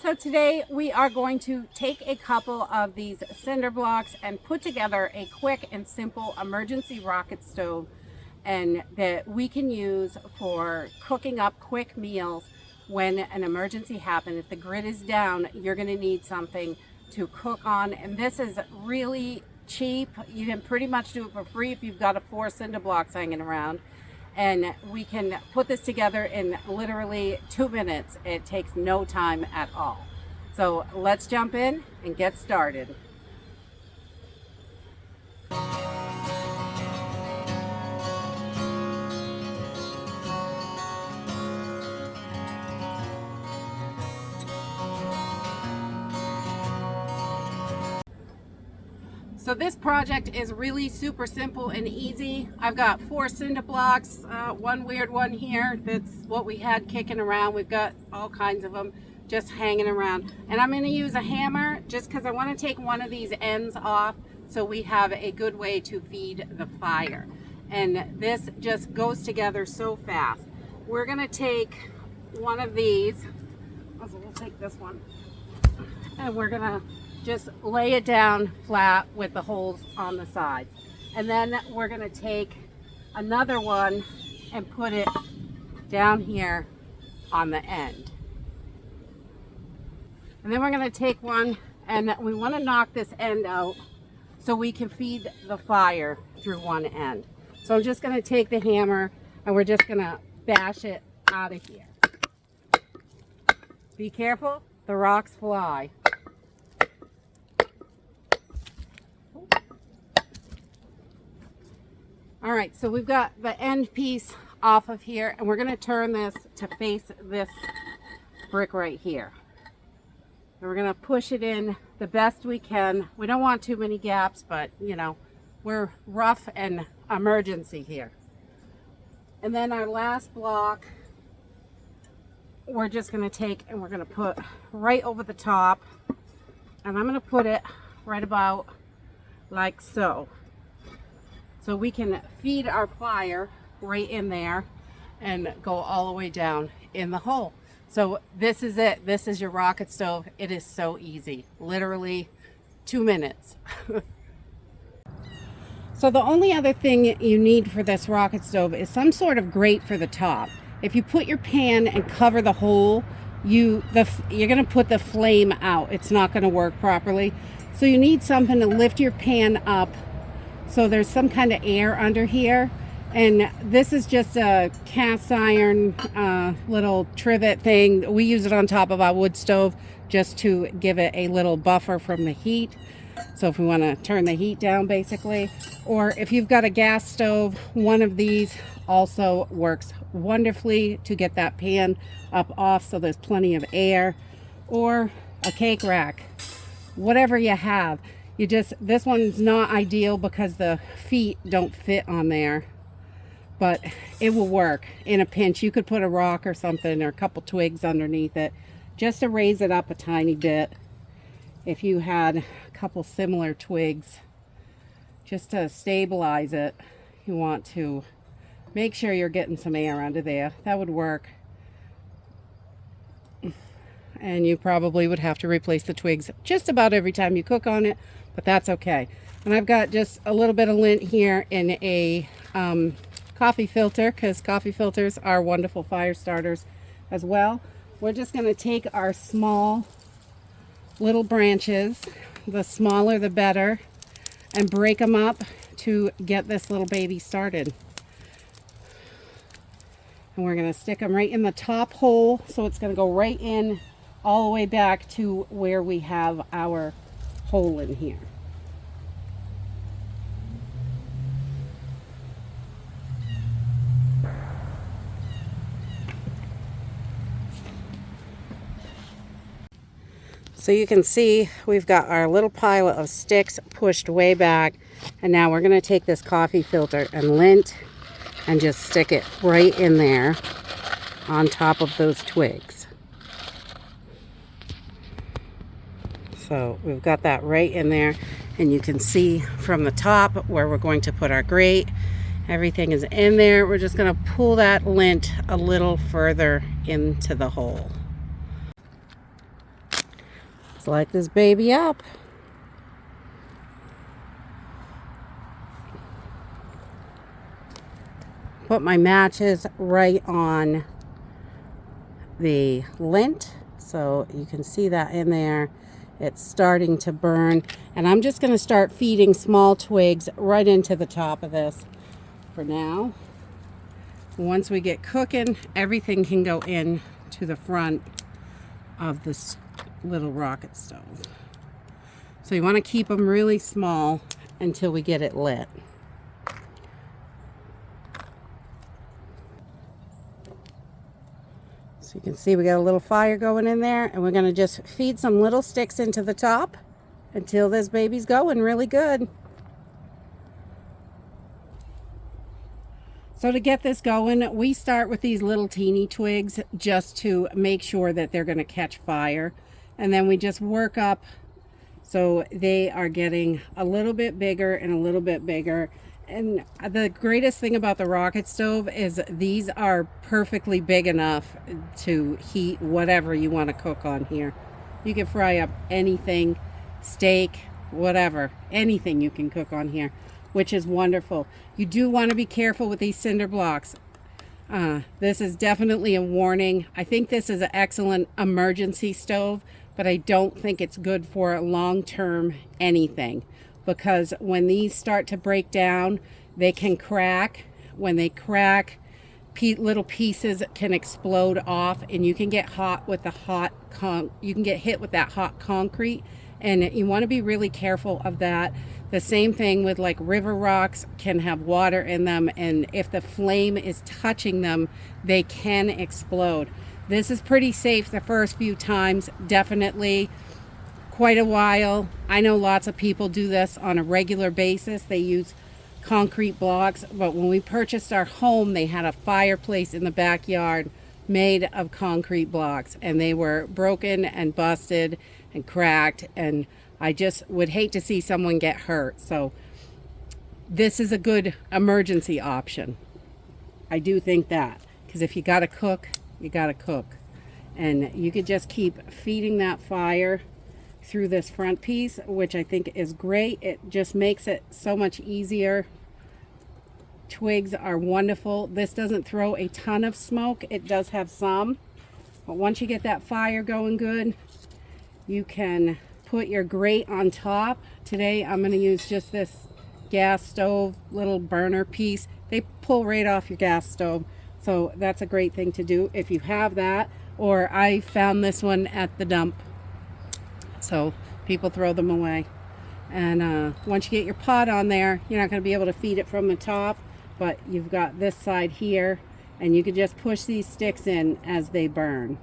So today we are going to take a couple of these cinder blocks and put together a quick and simple emergency rocket stove, and that we can use for cooking up quick meals when an emergency happens. If the grid is down, you're going to need something to cook on, and this is really cheap. You can pretty much do it for free if you've got 4 cinder blocks hanging around. And we can put this together in literally 2 minutes. It takes no time at all. So let's jump in and get started. So this project is really super simple and easy. I've got 4 cinder blocks, one weird one here. That's what we had kicking around. We've got all kinds of them just hanging around. And I'm going to use a hammer just because I want to take one of these ends off so we have a good way to feed the fire. And this just goes together so fast. We're going to take one of these. So we'll take this one. And we're going to just lay it down flat with the holes on the sides. And then we're going to take another one and put it down here on the end. And then we're going to take one, and we want to knock this end out so we can feed the fire through one end. So I'm just going to take the hammer and we're just going to bash it out of here. Be careful, the rocks fly. All right, so we've got the end piece off of here, and we're going to turn this to face this brick right here. And we're going to push it in the best we can. We don't want too many gaps, but you know, we're rough and emergency here. And then our last block, we're just going to take and we're going to put right over the top, and I'm going to put it right about like so. So we can feed our fire right in there and go all the way down in the hole. So this is it. This is your rocket stove. It is so easy. Literally 2 minutes. So the only other thing you need for this rocket stove is some sort of grate for the top. If you put your pan and cover the hole, you're going to put the flame out. It's not going to work properly. So you need something to lift your pan up so there's some kind of air under here. And this is just a cast iron little trivet thing. We use it on top of our wood stove just to give it a little buffer from the heat. So if we want to turn the heat down basically, or if you've got a gas stove, one of these also works wonderfully to get that pan up off so there's plenty of air, or a cake rack, whatever you have. This one's not ideal because the feet don't fit on there, but it will work in a pinch. You could put a rock or something or a couple twigs underneath it just to raise it up a tiny bit. If you had a couple similar twigs, just to stabilize it, you want to make sure you're getting some air under there. That would work. And you probably would have to replace the twigs just about every time you cook on it, but that's okay. And I've got just a little bit of lint here in a coffee filter, because coffee filters are wonderful fire starters as well. We're just going to take our small little branches, the smaller the better, and break them up to get this little baby started. And we're going to stick them right in the top hole, so it's going to go right in all the way back to where we have our hole in here. So you can see we've got our little pile of sticks pushed way back, and now we're going to take this coffee filter and lint and just stick it right in there on top of those twigs. So we've got that right in there, and you can see from the top where we're going to put our grate. Everything is in there. We're just going to pull that lint a little further into the hole. light this baby up. Put my matches right on the lint so you can see that in there. It's starting to burn, and I'm just going to start feeding small twigs right into the top of this for now. Once we get cooking, everything can go in to the front of this little rocket stove. So you want to keep them really small until we get it lit. So you can see we got a little fire going in there, and we're going to just feed some little sticks into the top until this baby's going really good. So to get this going, we start with these little teeny twigs just to make sure that they're going to catch fire. And then we just work up so they are getting a little bit bigger and a little bit bigger. And the greatest thing about the rocket stove is these are perfectly big enough to heat whatever you want to cook on here. You can fry up anything, steak, whatever, anything you can cook on here, which is wonderful. You do want to be careful with these cinder blocks. This is definitely a warning. I think this is an excellent emergency stove, but I don't think it's good for long-term anything, because when these start to break down, they can crack. When they crack, little pieces can explode off, and you can get hot with the you can get hit with that hot concrete, and you want to be really careful of that. The same thing with like river rocks, can have water in them, and if the flame is touching them, they can explode. This is pretty safe the first few times, definitely quite a while. I know lots of people do this on a regular basis. They use concrete blocks, but when we purchased our home, they had a fireplace in the backyard made of concrete blocks, and they were broken and busted and cracked, and I just would hate to see someone get hurt. So this is a good emergency option. I do think that, because if you got to cook, you got to cook. And you could just keep feeding that fire through this front piece, which I think is great. It just makes it so much easier. Twigs are wonderful. This doesn't throw a ton of smoke. It does have some. But once you get that fire going good, you can put your grate on top. Today I'm going to use just this gas stove little burner piece. They pull right off your gas stove, so that's a great thing to do if you have that. Or I found this one at the dump, so people throw them away. And once you get your pot on there, you're not going to be able to feed it from the top, but you've got this side here, and you can just push these sticks in as they burn.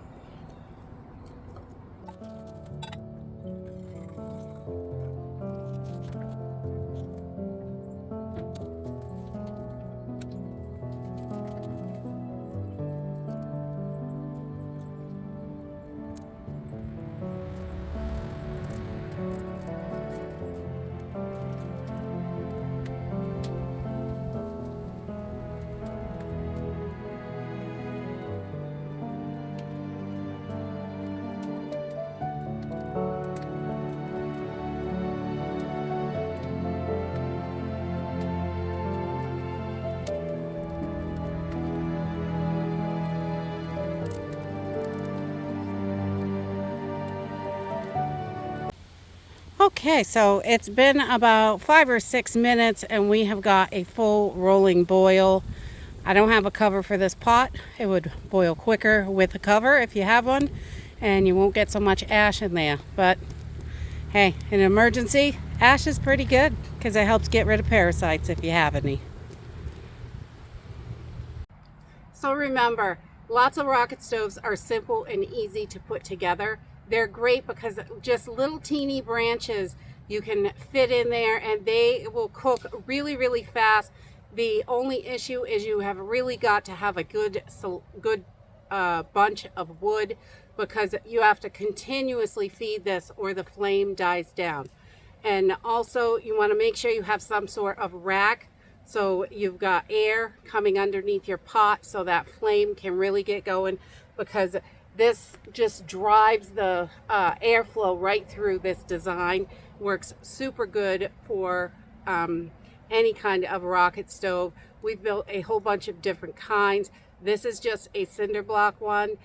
Okay, so it's been about 5 or 6 minutes and we have got a full rolling boil. I don't have a cover for this pot. It would boil quicker with a cover if you have one, and you won't get so much ash in there. But hey, in an emergency, ash is pretty good because it helps get rid of parasites if you have any. So remember, lots of rocket stoves are simple and easy to put together. They're great because just little teeny branches you can fit in there, and they will cook really, really fast. The only issue is you have really got to have a good bunch of wood, because you have to continuously feed this or the flame dies down. And also you want to make sure you have some sort of rack so you've got air coming underneath your pot so that flame can really get going, because This just drives the airflow right through this design. Works super good for any kind of rocket stove. We've built a whole bunch of different kinds. This is just a cinder block one.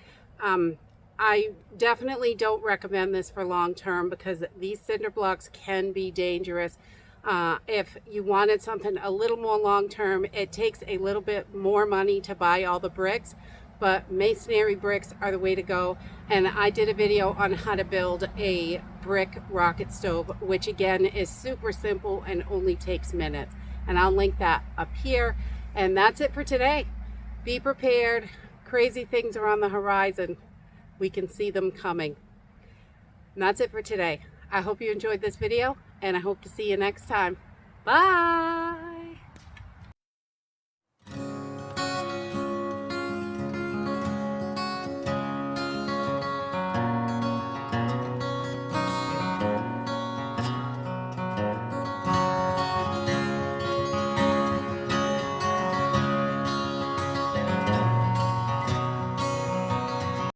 I definitely don't recommend this for long term because these cinder blocks can be dangerous. If you wanted something a little more long term, it takes a little bit more money to buy all the bricks, but masonry bricks are the way to go. And I did a video on how to build a brick rocket stove, which again is super simple and only takes minutes. And I'll link that up here. And that's it for today. Be prepared. Crazy things are on the horizon. We can see them coming. And that's it for today. I hope you enjoyed this video, and I hope to see you next time. Bye!